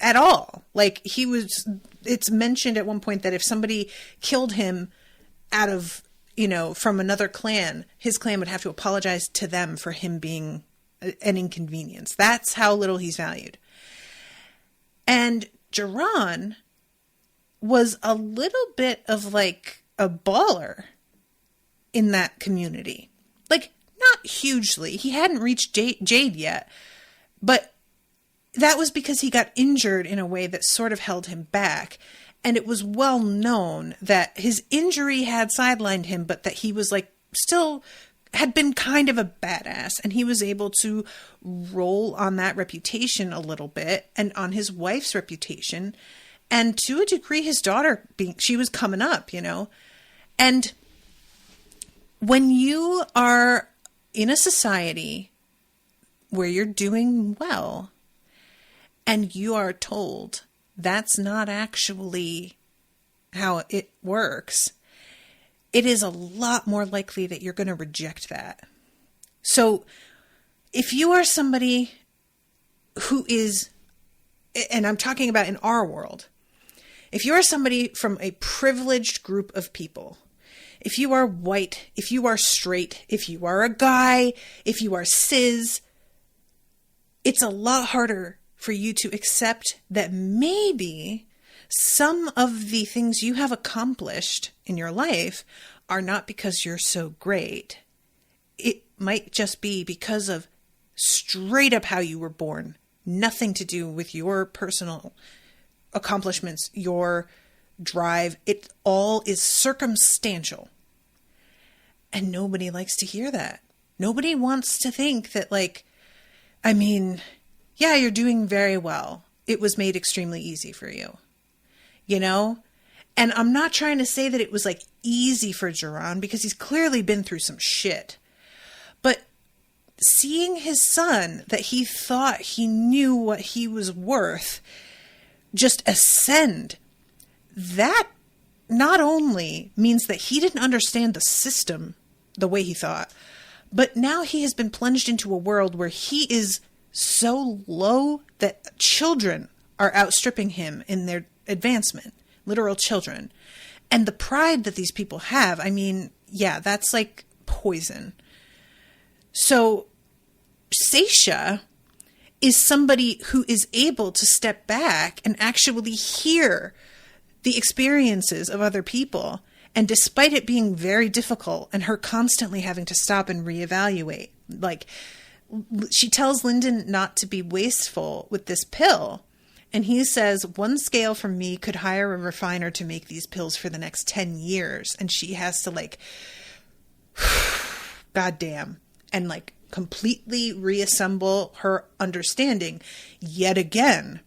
At all. Like it's mentioned at one point that if somebody killed him out of, from another clan, his clan would have to apologize to them for him being an inconvenience. That's how little he's valued. And Duran was a little bit of like a baller in that community. Like, not hugely. He hadn't reached Jade yet, but that was because he got injured in a way that sort of held him back. And it was well known that his injury had sidelined him, but that he was like still had been kind of a badass, and he was able to roll on that reputation a little bit and on his wife's reputation. And to a degree, his daughter she was coming up, and when you are in a society where you're doing well and you are told that's not actually how it works, it is a lot more likely that you're going to reject that. So if you are somebody who is, and I'm talking about in our world, if you are somebody from a privileged group of people, if you are white, if you are straight, if you are a guy, if you are cis, it's a lot harder for you to accept that maybe some of the things you have accomplished in your life are not because you're so great. It might just be because of straight up how you were born. Nothing to do with your personal accomplishments, your drive. It all is circumstantial. And nobody likes to hear that. Nobody wants to think that, yeah, you're doing very well. It was made extremely easy for you. And I'm not trying to say that it was easy for Duran, because he's clearly been through some shit. But seeing his son, that he thought he knew what he was worth, just ascend, that not only means that he didn't understand the system the way he thought, but now he has been plunged into a world where he is so low that children are outstripping him in their advancement, literal children. And the pride that these people have, that's like poison. So Seisha is somebody who is able to step back and actually hear the experiences of other people. And despite it being very difficult and her constantly having to stop and reevaluate, she tells Lindon not to be wasteful with this pill. And he says, 1 scale from me could hire a refiner to make these pills for the next 10 years. And she has to goddamn, and completely reassemble her understanding yet again.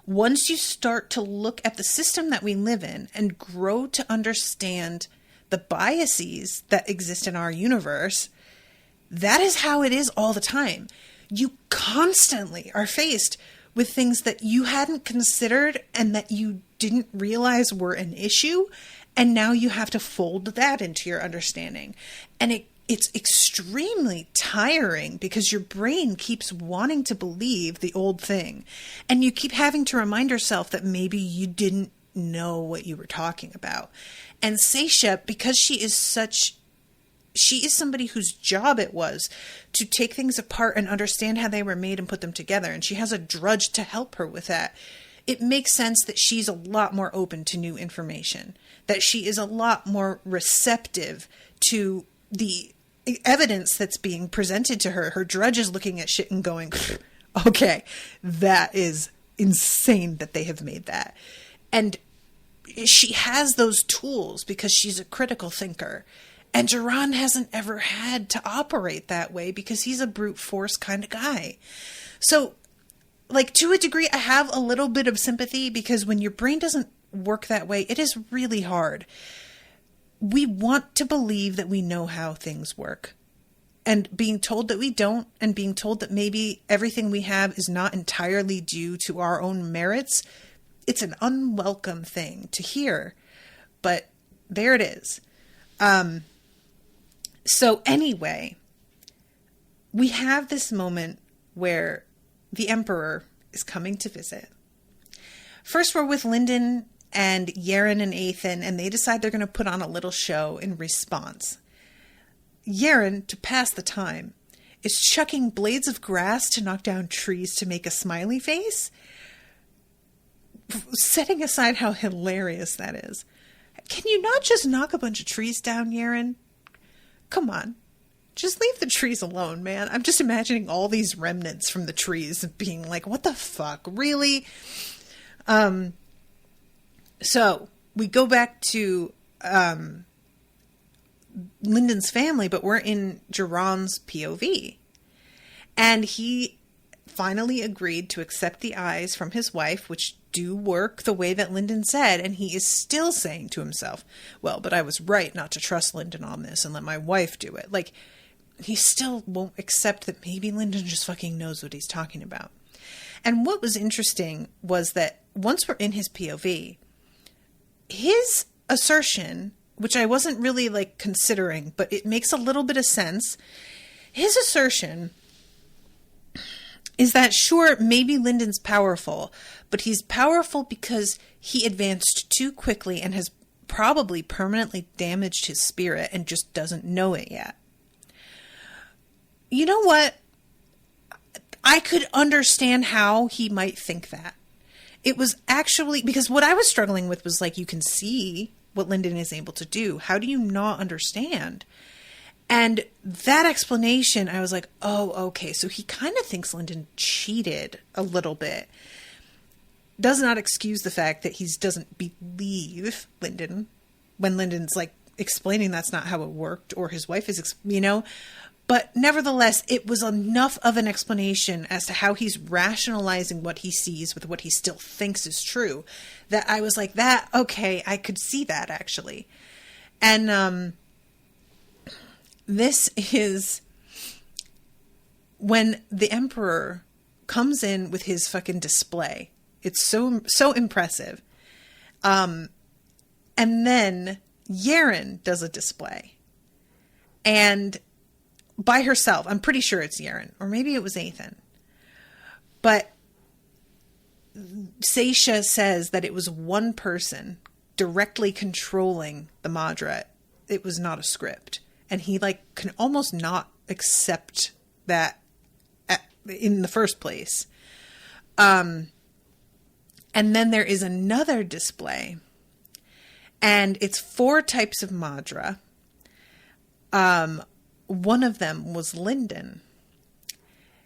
Once you start to look at the system that we live in and grow to understand the biases that exist in our universe, that is how it is all the time. You constantly are faced with things that you hadn't considered and that you didn't realize were an issue. And now you have to fold that into your understanding. And it's extremely tiring, because your brain keeps wanting to believe the old thing. And you keep having to remind yourself that maybe you didn't know what you were talking about. And Seisha, because she is somebody whose job it was to take things apart and understand how they were made and put them together. And she has a drudge to help her with that. It makes sense that she's a lot more open to new information, that she is a lot more receptive to the evidence that's being presented to her. Her drudge is looking at shit and going, okay, that is insane that they have made that. And she has those tools because she's a critical thinker. And Duran hasn't ever had to operate that way because he's a brute force kind of guy. So like, to a degree, I have a little bit of sympathy, because when your brain doesn't work that way, it is really hard. We want to believe that we know how things work. And being told that we don't, and being told that maybe everything we have is not entirely due to our own merits, it's an unwelcome thing to hear. But there it is. So anyway, we have this moment where the Emperor is coming to visit. First, we're with Lindon and Yaren and Ethan, and they decide they're going to put on a little show in response. Yaren, to pass the time, is chucking blades of grass to knock down trees to make a smiley face. Setting aside how hilarious that is, can you not just knock a bunch of trees down, Yaren? Come on. Just leave the trees alone, man. I'm just imagining all these remnants from the trees being like, what the fuck? Really? So we go back to Lindon's family, but we're in Geron's POV. And he finally agreed to accept the eyes from his wife, which do work the way that Lindon said. And he is still saying to himself, well, but I was right not to trust Lindon on this and let my wife do it. Like, he still won't accept that maybe Lindon just fucking knows what he's talking about. And what was interesting was that once we're in his POV, his assertion, which I wasn't really like considering, but it makes a little bit of sense. His assertion is that, sure, maybe Lindon's powerful, but he's powerful because he advanced too quickly and has probably permanently damaged his spirit and just doesn't know it yet. You know what? I could understand how he might think that. It was actually, because what I was struggling with was like, you can see what Lindon is able to do. How do you not understand? And that explanation, I was like, oh, okay. So he kind of thinks Lindon cheated a little bit. Does not excuse the fact that he doesn't believe Lindon when Lindon's like explaining that's not how it worked, or his wife is, but nevertheless, it was enough of an explanation as to how he's rationalizing what he sees with what he still thinks is true, that I was like, that, okay, I could see that actually. And this is when the Emperor comes in with his fucking display. It's so impressive. And then Yaren does a display. And by herself. I'm pretty sure it's Yaren, or maybe it was Ethan. But Seisha says that it was one person directly controlling the Madra. It was not a script. And he like can almost not accept that in the first place. And then there is another display. And it's 4 types of Madra. One of them was Lindon.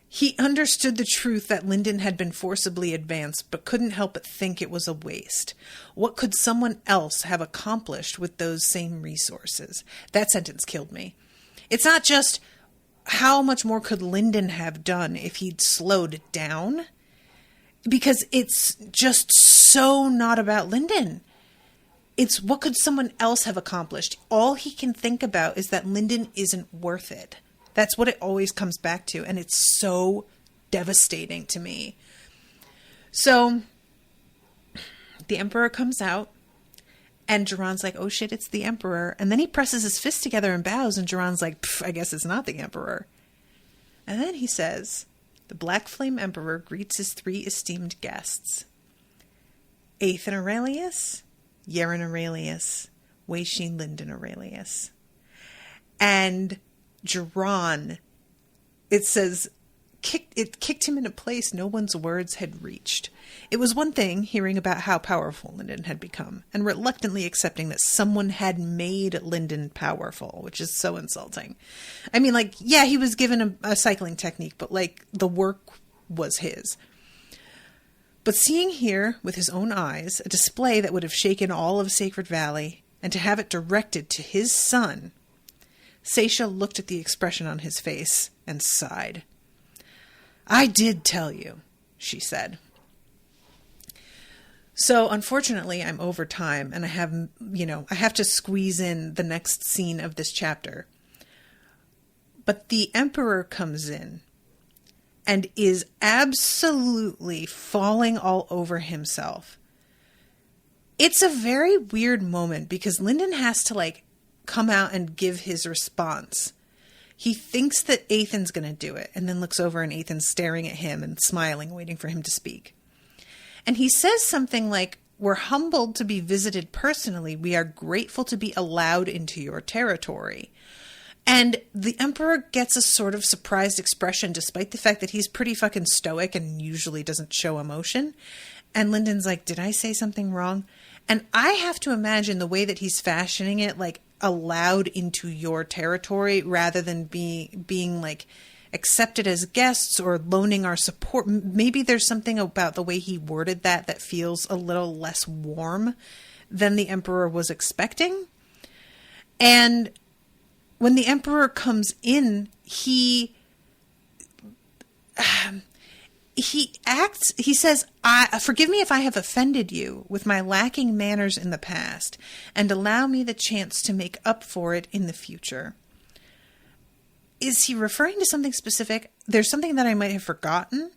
He understood the truth that Lindon had been forcibly advanced, but couldn't help but think it was a waste. What could someone else have accomplished with those same resources? That sentence killed me. It's not just how much more could Lindon have done if he'd slowed down, because it's just so not about Lindon. It's what could someone else have accomplished? All he can think about is that Lindon isn't worth it. That's what it always comes back to. And it's so devastating to me. So the Emperor comes out and Geron's like, oh shit, it's the Emperor. And then he presses his fists together and bows. And Geron's like, I guess it's not the Emperor. And then he says, the Black Flame Emperor greets his 3 esteemed guests. Ethan Aurelius, Yaren Aurelius, Wei-Shin Lindon Aurelius. And Geron, it says, it kicked him in a place no one's words had reached. It was one thing hearing about how powerful Lindon had become, and reluctantly accepting that someone had made Lindon powerful, which is so insulting. I mean, like, yeah, he was given a cycling technique, but, like, the work was his. But seeing here, with his own eyes, a display that would have shaken all of Sacred Valley, and to have it directed to his son, Seisha looked at the expression on his face and sighed. I did tell you, she said. So unfortunately, I'm over time and I have to squeeze in the next scene of this chapter. But the Emperor comes in and is absolutely falling all over himself. It's a very weird moment because Lindon has to come out and give his response. He thinks that Ethan's going to do it and then looks over and Ethan's staring at him and smiling, waiting for him to speak. And he says something like, "We're humbled to be visited personally. We are grateful to be allowed into your territory." And the Emperor gets a sort of surprised expression, despite the fact that he's pretty fucking stoic and usually doesn't show emotion. And Lindon's like, "Did I say something wrong?" And I have to imagine the way that he's fashioning it, allowed into your territory rather than being accepted as guests or loaning our support. Maybe there's something about the way he worded that feels a little less warm than the Emperor was expecting. And when the Emperor comes in, he says, "Forgive me if I have offended you with my lacking manners in the past, and allow me the chance to make up for it in the future." Is he referring to something specific? There's something that I might have forgotten?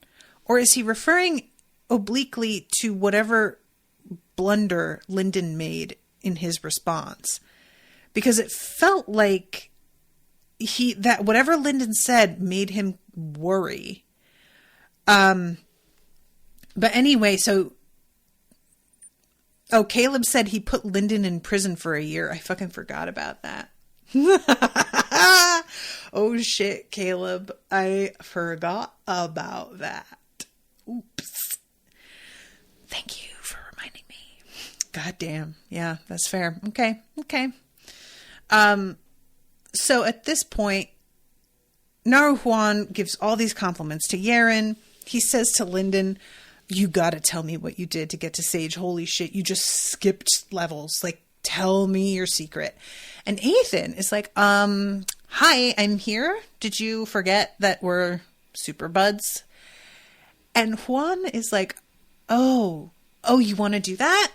Or is he referring obliquely to whatever blunder Lindon made in his response? Because it felt like that whatever Lindon said made him worry. But anyway, Caleb said he put Lindon in prison for a year. I fucking forgot about that. Oh shit, Caleb. I forgot about that. Oops. Thank you for reminding me. God damn. Yeah, that's fair. Okay. So at this point, Naru Huan gives all these compliments to Yaren. He says to Lindon, "You gotta tell me what you did to get to Sage. Holy shit, you just skipped levels. Tell me your secret." And Ethan is like, "Hi, I'm here. Did you forget that we're super buds?" And Juan is like, Oh, you want to do that?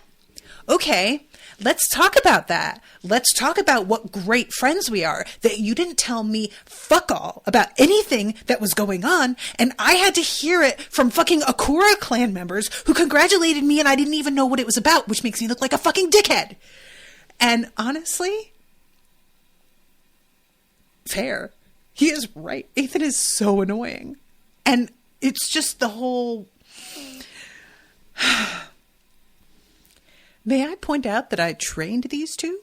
Okay, let's talk about that. Let's talk about what great friends we are, that you didn't tell me fuck all about anything that was going on, and I had to hear it from fucking Akura clan members who congratulated me and I didn't even know what it was about, which makes me look like a fucking dickhead. And honestly, fair. He is right. Ethan is so annoying. And it's just the whole... May I point out that I trained these two?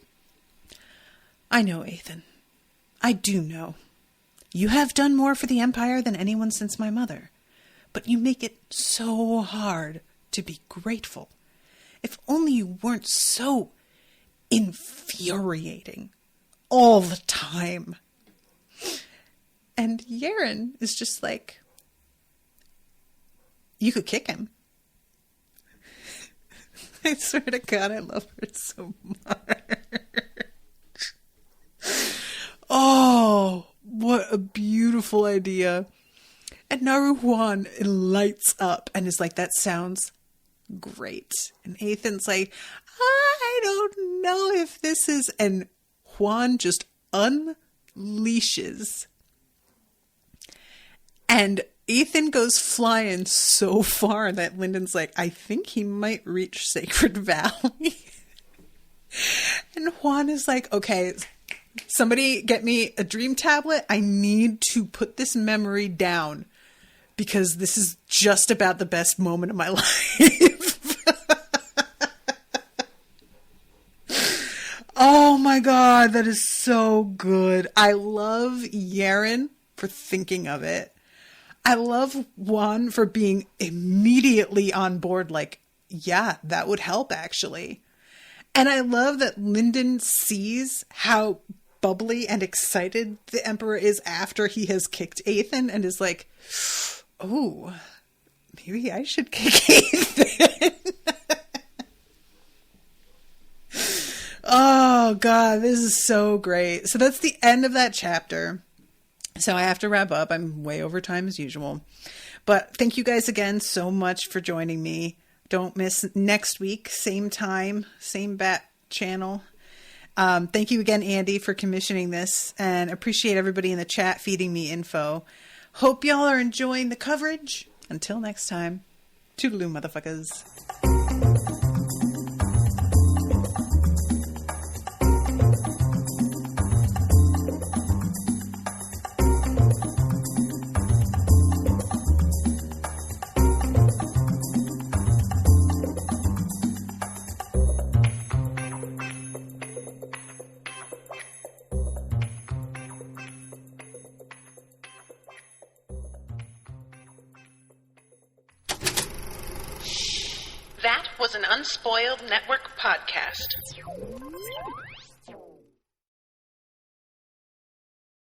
I know, Ethan. I do know. You have done more for the Empire than anyone since my mother. But you make it so hard to be grateful. If only you weren't so infuriating all the time. And Yaren is just like, you could kick him. I swear to God, I love her so much. Oh, what a beautiful idea. And Naru Huan lights up and is like, that sounds great. And Ethan's like, I don't know if this is... And Juan just unleashes. And Ethan goes flying so far that Lindon's like, I think he might reach Sacred Valley. And Juan is like, okay, somebody get me a dream tablet. I need to put this memory down because this is just about the best moment of my life. Oh my God, that is so good. I love Yaren for thinking of it. I love Juan for being immediately on board, like, yeah, that would help, actually. And I love that Lindon sees how bubbly and excited the Emperor is after he has kicked Ethan and is like, oh, maybe I should kick Ethan. Oh, God, this is so great. So that's the end of that chapter. So I have to wrap up. I'm way over time as usual. But thank you guys again so much for joining me. Don't miss next week, same time, same bat channel. Thank you again, Andy, for commissioning this, and appreciate everybody in the chat feeding me info. Hope y'all are enjoying the coverage. Until next time, toodaloo, motherfuckers. That was an Unspoiled Network podcast.